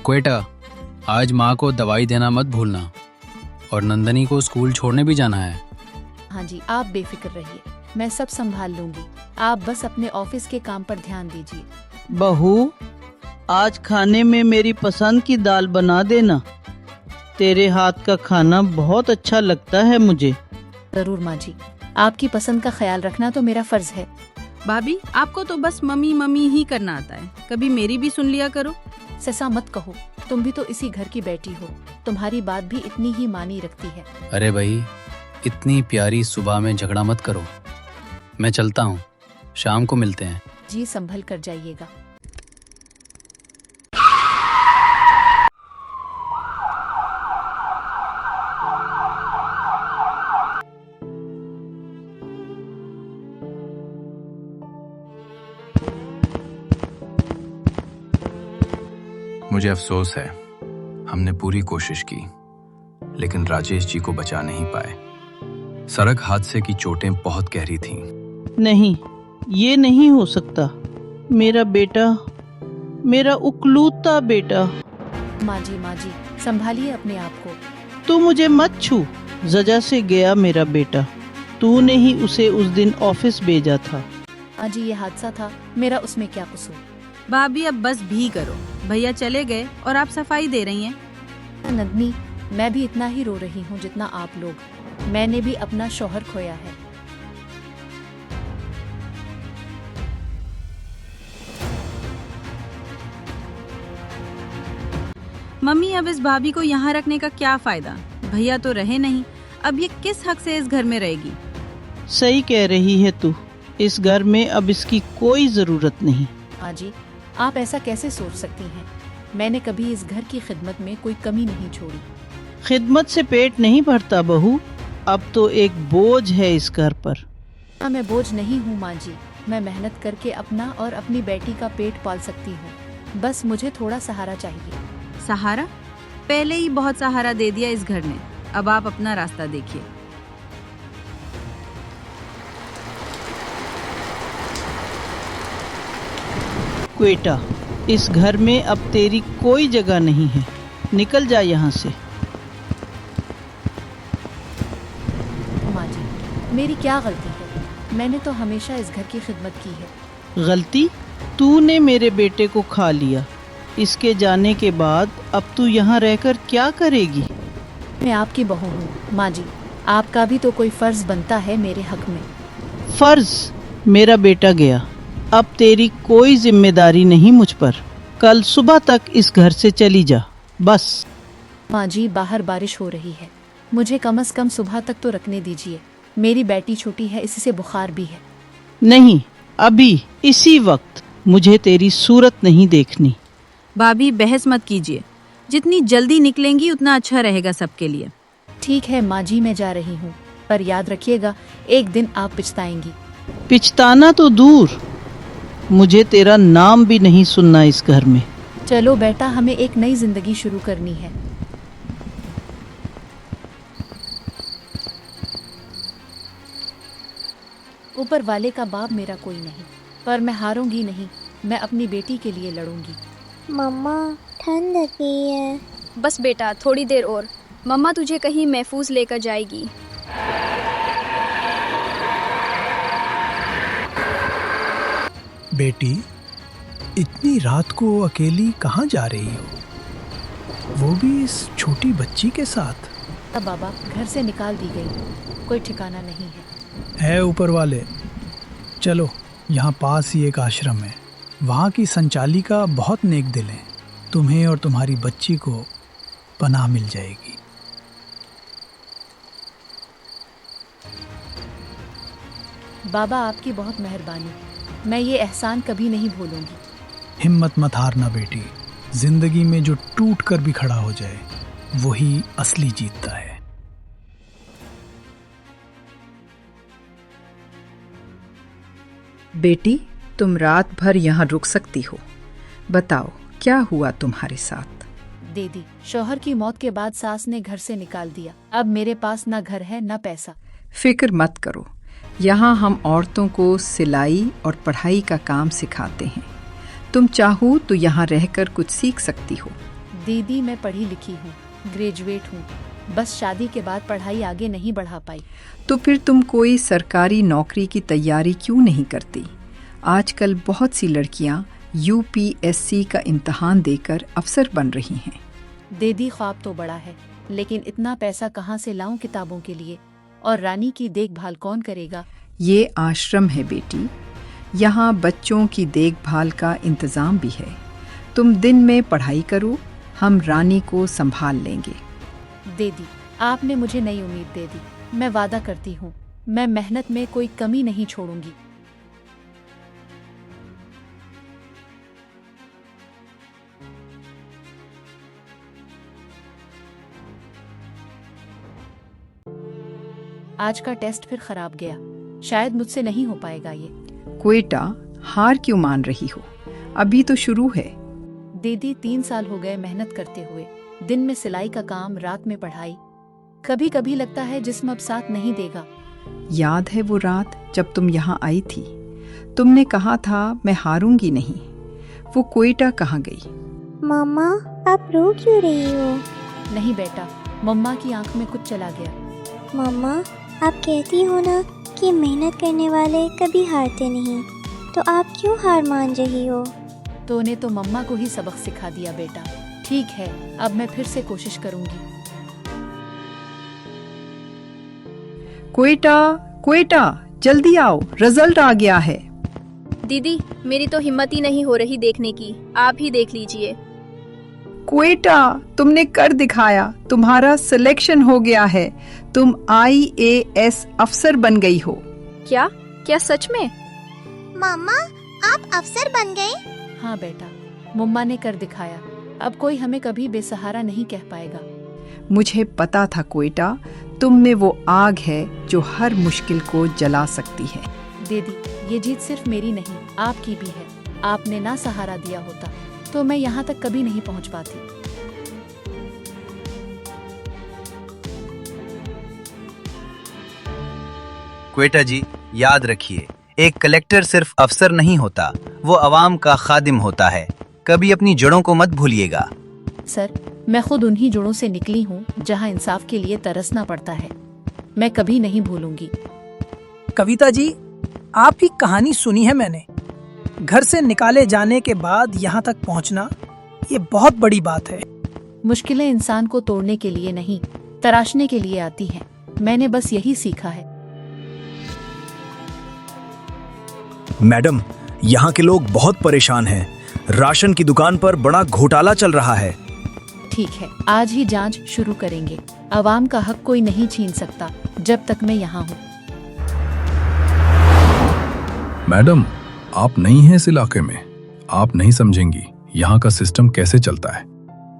क्वेटा, आज माँ को दवाई देना मत भूलना और नंदनी को स्कूल छोड़ने भी जाना है। हाँ जी, आप बेफिक्र रहिए, मैं सब संभाल लूंगी। आप बस अपने ऑफिस के काम पर ध्यान दीजिए। बहू, आज खाने में मेरी पसंद की दाल बना देना। तेरे हाथ का खाना बहुत अच्छा लगता है मुझे। जरूर माँ जी, आपकी पसंद का ख्याल रखना तो मेरा फर्ज है। भाभी, आपको तो बस मम्मी मम्मी ही करना आता है, कभी मेरी भी सुन लिया करो। ससा मत कहो, तुम भी तो इसी घर की बेटी हो, तुम्हारी बात भी इतनी ही मानी रखती है। अरे भाई, इतनी प्यारी सुबह में झगड़ा मत करो। मैं चलता हूँ, शाम को मिलते हैं। जी, संभल कर जाइएगा। मुझे अफसोस है, हमने पूरी कोशिश की लेकिन राजेश जी को बचा नहीं पाए। सड़क हादसे की चोटें बहुत गहरी थीं। नहीं, ये नहीं हो सकता। मेरा बेटा, मेरा उकलूता बेटा। माँ जी, संभालिए अपने आप को। तू मुझे मत छू। जजा से गया मेरा बेटा, तूने ही उसे उस दिन ऑफिस भेजा था। माँ जी, ये हादसा था, मेरा उसमें क्या कसूर। भाभी, अब बस भी करो। भैया चले गए और आप सफाई दे रही हैं। नंदनी, मैं भी इतना ही रो रही हूँ जितना आप लोग। मैंने भी अपना शौहर खोया है। मम्मी, अब इस भाभी को यहाँ रखने का क्या फायदा? भैया तो रहे नहीं, अब ये किस हक से इस घर में रहेगी? सही कह रही है तू, इस घर में अब इसकी कोई जरूरत नहीं। माँ जी, आप ऐसा कैसे सोच सकती हैं? मैंने कभी इस घर की खिदमत में कोई कमी नहीं छोड़ी। खिदमत से पेट नहीं भरता बहू, अब तो एक बोझ है इस घर पर। मैं बोझ नहीं हूँ माँ जी, मैं मेहनत करके अपना और अपनी बेटी का पेट पाल सकती हूँ। बस मुझे थोड़ा सहारा चाहिए। सहारा? पहले ही बहुत सहारा दे दिया इस घर ने, अब आप अपना रास्ता देखिए। क्वेटा, इस घर में अब तेरी कोई जगह नहीं है, निकल जा यहाँ से। माँ जी, मेरी क्या गलती है? मैंने तो हमेशा इस घर की खिदमत की है। गलती? तूने मेरे बेटे को खा लिया। इसके जाने के बाद अब तू यहाँ रहकर क्या करेगी? मैं आपकी बहू हूँ माँ जी, आपका भी तो कोई फर्ज बनता है मेरे हक में। फर्ज? मेरा बेटा गया, अब तेरी कोई जिम्मेदारी नहीं मुझ पर। कल सुबह तक इस घर से चली जा, बस। माँ जी, बाहर बारिश हो रही है, मुझे कम से कम सुबह तक तो रखने दीजिए। मेरी बेटी छोटी है, इसी से बुखार भी है। नहीं, अभी इसी वक्त मुझे तेरी सूरत नहीं देखनी। भाभी, बहस मत कीजिए, जितनी जल्दी निकलेंगी उतना अच्छा रहेगा सबके लिए। ठीक है माँ जी, मैं जा रही हूँ, पर याद रखिएगा, एक दिन आप पछताएंगी। पिछताना तो दूर, मुझे तेरा नाम भी नहीं सुनना इस घर में। चलो बेटा, हमें एक नई जिंदगी शुरू करनी है। ऊपर वाले का बाप मेरा कोई नहीं, पर मैं हारूंगी नहीं, मैं अपनी बेटी के लिए लड़ूंगी। मम्मा, ठंड लगी है। बस बेटा, थोड़ी देर और, मम्मा तुझे कहीं महफूज लेकर जाएगी। बेटी, इतनी रात को अकेली कहाँ जा रही हो, वो भी इस छोटी बच्ची के साथ? अब बाबा, घर से निकाल दी गई, कोई ठिकाना नहीं है। ऊपर वाले, चलो, यहाँ पास ही एक आश्रम है, वहाँ की संचालिका बहुत नेक दिल है, तुम्हें और तुम्हारी बच्ची को पनाह मिल जाएगी। बाबा, आपकी बहुत मेहरबानी, मैं ये एहसान कभी नहीं भूलूंगी। हिम्मत मत हारना बेटी, जिंदगी में जो टूट कर भी खड़ा हो जाए वही असली जीतता है। बेटी, तुम रात भर यहाँ रुक सकती हो। बताओ, क्या हुआ तुम्हारे साथ? दीदी, शौहर की मौत के बाद सास ने घर से निकाल दिया। अब मेरे पास न घर है न पैसा। फिक्र मत करो, यहाँ हम औरतों को सिलाई और पढ़ाई का काम सिखाते हैं। तुम चाहो तो यहाँ रहकर कुछ सीख सकती हो। दीदी मैं पढ़ी लिखी हूँ, ग्रेजुएट हूँ, बस शादी के बाद पढ़ाई आगे नहीं बढ़ा पाई। तो फिर तुम कोई सरकारी नौकरी की तैयारी क्यों नहीं करती? आजकल बहुत सी लड़कियां यूपीएससी का इम्तहान देकर अफसर बन रही हैं। दीदी ख्वाब तो बड़ा है, लेकिन इतना पैसा कहाँ से लाऊं किताबों के लिए, और रानी की देखभाल कौन करेगा? ये आश्रम है बेटी, यहाँ बच्चों की देखभाल का इंतज़ाम भी है। तुम दिन में पढ़ाई करो, हम रानी को संभाल लेंगे। दीदी आपने मुझे नई उम्मीद दे दी, मैं वादा करती हूँ मैं मेहनत में कोई कमी नहीं छोड़ूंगी। आज का टेस्ट फिर खराब गया, शायद मुझसे नहीं हो पाएगा ये। क्वेटा, हार क्यों मान रही हो? अभी तो शुरू है। दीदी 3 साल हो गए मेहनत करते हुए, दिन में सिलाई का काम, रात में पढ़ाई। कभी कभी लगता है जिस्म अब साथ नहीं देगा। याद है वो रात जब तुम यहाँ आई थी? तुमने कहा था मैं हारूंगी नहीं। वो क्वेटा कहाँ गई? मम्मा आप रो क्यों रही हो? नहीं बेटा, मम्मा की आंख में कुछ चला गया। मम्मा आप कहती हो ना कि मेहनत करने वाले कभी हारते नहीं, तो आप क्यों हार मान रही हो? तो ने तो मम्मा को ही सबक सिखा दिया बेटा। ठीक है, अब मैं फिर से कोशिश करूंगी। क्वेटा, क्वेटा जल्दी आओ, रिजल्ट आ गया है। दीदी मेरी तो हिम्मत ही नहीं हो रही देखने की, आप ही देख लीजिए। क्वेटा तुमने कर दिखाया, तुम्हारा सिलेक्शन हो गया है। तुम IAS अफसर बन गई हो। क्या क्या सच में? मम्मा आप अफसर बन गए? हाँ बेटा, मम्मा ने कर दिखाया। अब कोई हमें कभी बेसहारा नहीं कह पाएगा। मुझे पता था क्वेटा, तुम में वो आग है जो हर मुश्किल को जला सकती है। दीदी ये जीत सिर्फ मेरी नहीं, आपकी भी है। आपने ना सहारा दिया होता तो मैं यहाँ तक कभी नहीं पहुँच पाती। क्वेटा जी, याद रखिए, एक कलेक्टर सिर्फ अफसर नहीं होता, वो अवाम का खादिम होता है। कभी अपनी जड़ों को मत भूलिएगा। सर, मैं खुद उन्हीं जड़ों से निकली हूँ जहाँ इंसाफ के लिए तरसना पड़ता है। मैं कभी नहीं भूलूंगी। कविता जी, आपकी कहानी सुनी है मैंने। घर से निकाले जाने के बाद यहाँ तक पहुँचना, ये बहुत बड़ी बात है। मुश्किलें इंसान को तोड़ने के लिए नहीं, तराशने के लिए आती हैं। मैंने बस यही सीखा है। मैडम, यहाँ के लोग बहुत परेशान हैं। राशन की दुकान पर बड़ा घोटाला चल रहा है। ठीक है, आज ही जांच शुरू करेंगे। अवाम का हक कोई नहीं छीन सकता जब तक मैं यहाँ हूँ। मैडम, आप नई हैं इस इलाके में, आप नहीं समझेंगी यहाँ का सिस्टम कैसे चलता है।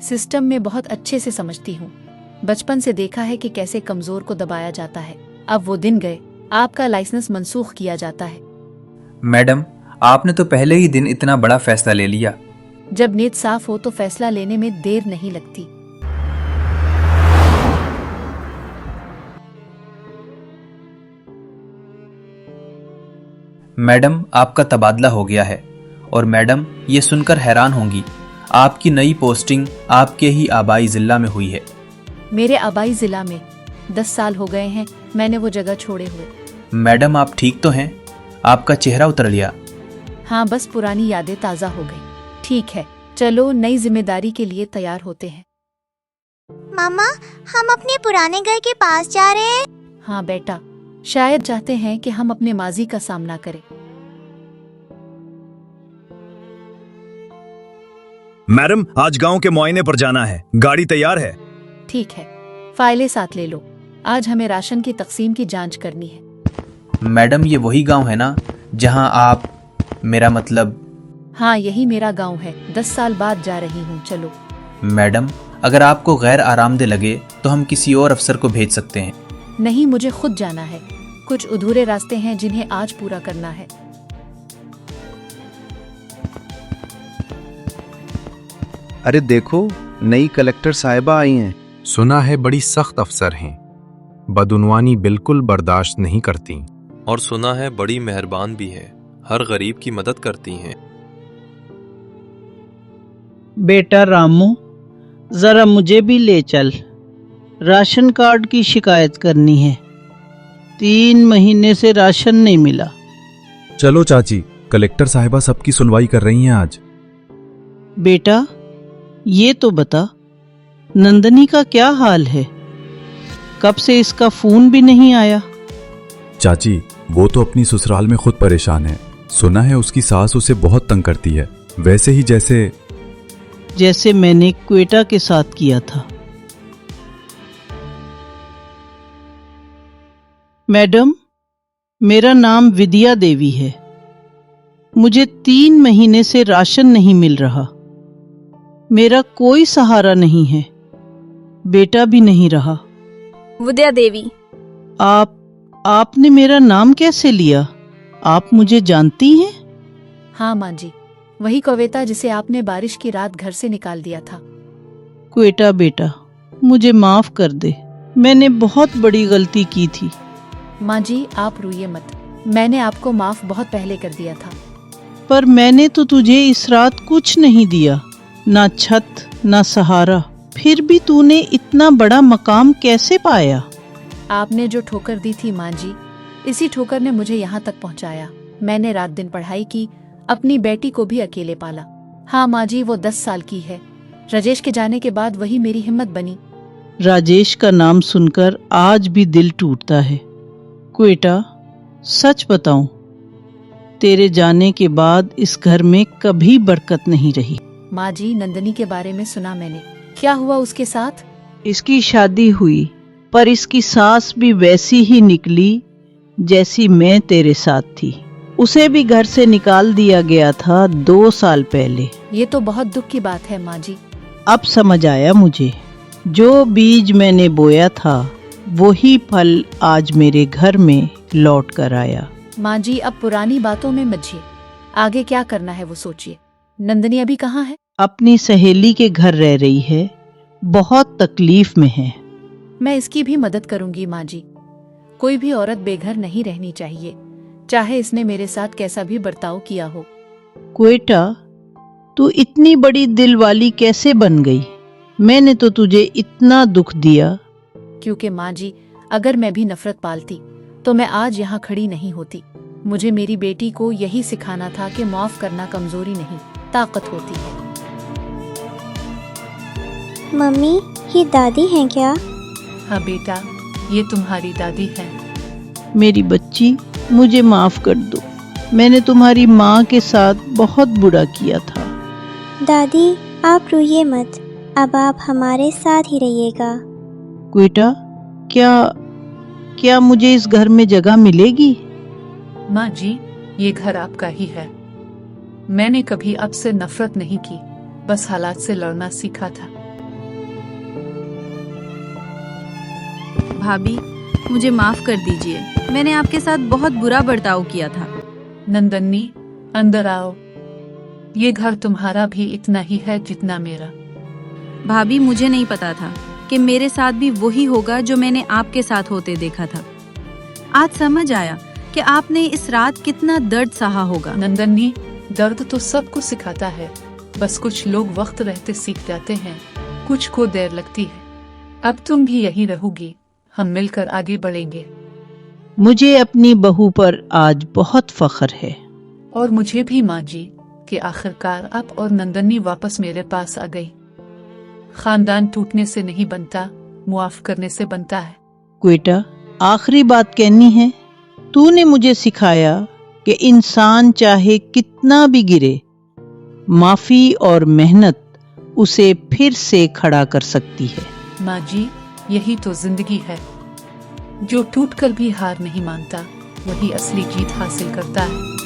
सिस्टम में बहुत अच्छे से समझती हूँ। बचपन से देखा है कि कैसे कमजोर को दबाया जाता है। अब वो दिन गए, आपका लाइसेंस मंसूख किया जाता है। मैडम, आपने तो पहले ही दिन इतना बड़ा फैसला ले लिया। जब नीयत साफ हो तो फैसला लेने में देर नहीं लगती। मैडम, आपका तबादला हो गया है और मैडम ये सुनकर हैरान होंगी, आपकी नई पोस्टिंग आपके ही आबाई जिला में हुई है। मेरे आबाई जिला में 10 साल हो गए हैं मैंने वो जगह छोड़े हुए। मैडम, आप ठीक तो हैं? आपका चेहरा उतर लिया। हाँ, बस पुरानी यादें ताज़ा हो गई। ठीक है, चलो नई जिम्मेदारी के लिए तैयार होते हैं। मामा हम अपने पुराने घर के पास जा रहे हैं। हाँ बेटा, शायद चाहते हैं कि हम अपने माजी का सामना करें। मैडम, आज गांव के मुआयने पर जाना है, गाड़ी तैयार है? ठीक है, फाइलें साथ ले लो। आज हमें राशन की तकसीम की जांच करनी है। मैडम, ये वही गांव है ना जहां आप, मेरा मतलब? हाँ, यही मेरा गांव है। 10 साल बाद जा रही हूँ। चलो। मैडम, अगर आपको गैर आरामदेह लगे तो हम किसी और अफसर को भेज सकते हैं। नहीं, मुझे खुद जाना है। कुछ अधूरे रास्ते हैं जिन्हें आज पूरा करना है। अरे देखो, नई कलेक्टर साहिबा आई हैं। सुना है बड़ी सख्त अफसर हैं, बदउनवानी बिल्कुल बर्दाश्त नहीं करती। और सुना है बड़ी मेहरबान भी है, हर गरीब की मदद करती हैं। बेटा रामू, जरा मुझे भी ले चल, राशन कार्ड की शिकायत करनी है। 3 महीने से राशन नहीं मिला। चलो चाची, कलेक्टर साहिबा सबकी सुनवाई कर रही हैं आज। बेटा, ये तो बता, नंदनी का क्या हाल है? कब से इसका फोन भी नहीं आया। चाची, वो तो अपनी ससुराल में खुद परेशान है। सुना है उसकी सास उसे बहुत तंग करती है, वैसे ही जैसे मैंने क्वेटा के साथ किया था। मैडम, मेरा नाम विद्या देवी है। मुझे 3 महीने से राशन नहीं मिल रहा। मेरा कोई सहारा नहीं है, बेटा भी नहीं रहा। विद्या देवी। आपने मेरा नाम कैसे लिया? आप मुझे जानती हैं? हाँ माँ जी, वही कविता जिसे आपने बारिश की रात घर से निकाल दिया था। क्वेटा बेटा, मुझे माफ कर दे, मैंने बहुत बड़ी गलती की थी। माँ जी, आप रोइए मत, मैंने आपको माफ बहुत पहले कर दिया था। पर मैंने तो तुझे इस रात कुछ नहीं दिया, ना छत ना सहारा, फिर भी तूने इतना बड़ा मकाम कैसे पाया? आपने जो ठोकर दी थी माँ जी, इसी ठोकर ने मुझे यहाँ तक पहुँचाया। मैंने रात दिन पढ़ाई की, अपनी बेटी को भी अकेले पाला। हाँ माँ जी, वो 10 साल की है। राजेश के जाने के बाद वही मेरी हिम्मत बनी। राजेश का नाम सुनकर आज भी दिल टूटता है। क्वेटा, सच बताऊं, तेरे जाने के बाद इस घर में कभी बरकत नहीं रही। माँ जी, नंदनी के बारे में सुना मैंने। क्या हुआ उसके साथ? इसकी शादी हुई, पर इसकी सास भी वैसी ही निकली जैसी मैं तेरे साथ थी। उसे भी घर से निकाल दिया गया था 2 साल पहले। ये तो बहुत दुख की बात है माँ जी। अब समझ आया मुझे, जो बीज मैंने बोया था वही फल आज मेरे घर में लौट कर आया। माँ जी, अब पुरानी बातों में मत जिए, आगे क्या करना है वो सोचिए। नंदनी अभी कहाँ है? अपनी सहेली के घर रह रही है, बहुत तकलीफ में है। मैं इसकी भी मदद करूंगी माँ जी। कोई भी औरत बेघर नहीं रहनी चाहिए, चाहे इसने मेरे साथ कैसा भी बर्ताव किया हो। क्वेटा, तू इतनी बड़ी दिल वाली कैसे बन गई? मैंने तो तुझे इतना दुख दिया। क्योंकि माँ जी, अगर मैं भी नफरत पालती तो मैं आज यहाँ खड़ी नहीं होती। मुझे मेरी बेटी को यही सिखाना था कि माफ करना कमजोरी नहीं, ताकत होती है। मम्मी, ये दादी हैं क्या? हाँ बेटा, ये तुम्हारी दादी है। मेरी बच्ची, मुझे माफ कर दो, मैंने तुम्हारी माँ के साथ बहुत बुरा किया था। दादी, आप रोइए मत, अब आप हमारे साथ ही रहिएगा। क्वेटा, क्या मुझे इस घर में जगह मिलेगी? माँ जी, ये घर आपका ही है। मैंने कभी आपसे नफरत नहीं की, बस हालात से लड़ना सीखा था। भाभी, मुझे माफ कर दीजिए, मैंने आपके साथ बहुत बुरा बर्ताव किया था। नंदनी, अंदर आओ। ये घर तुम्हारा भी इतना ही है जितना मेरा। भाभी, मुझे नहीं पता था कि मेरे साथ भी वही होगा जो मैंने आपके साथ होते देखा था। आज समझ आया कि आपने इस रात कितना दर्द सहा होगा। नंदनी, दर्द तो सबको सिखाता है, बस कुछ लोग वक्त रहते सीख जाते हैं, कुछ को देर लगती है। अब तुम भी यही रहोगी, हम मिलकर आगे बढ़ेंगे। मुझे अपनी बहू पर आज बहुत फख्र है। और मुझे भी माँ जी, कि आखिरकार आप और नंदनी वापस मेरे पास आ गई। खानदान टूटने से नहीं बनता, मुआफ करने से बनता है। क्वेटा, आखिरी बात कहनी है। तूने मुझे सिखाया कि इंसान चाहे कितना भी गिरे, माफी और मेहनत उसे फिर से खड़ा कर सकती है। माँ जी, यही तो जिंदगी है। जो टूटकर भी हार नहीं मानता, वही असली जीत हासिल करता है।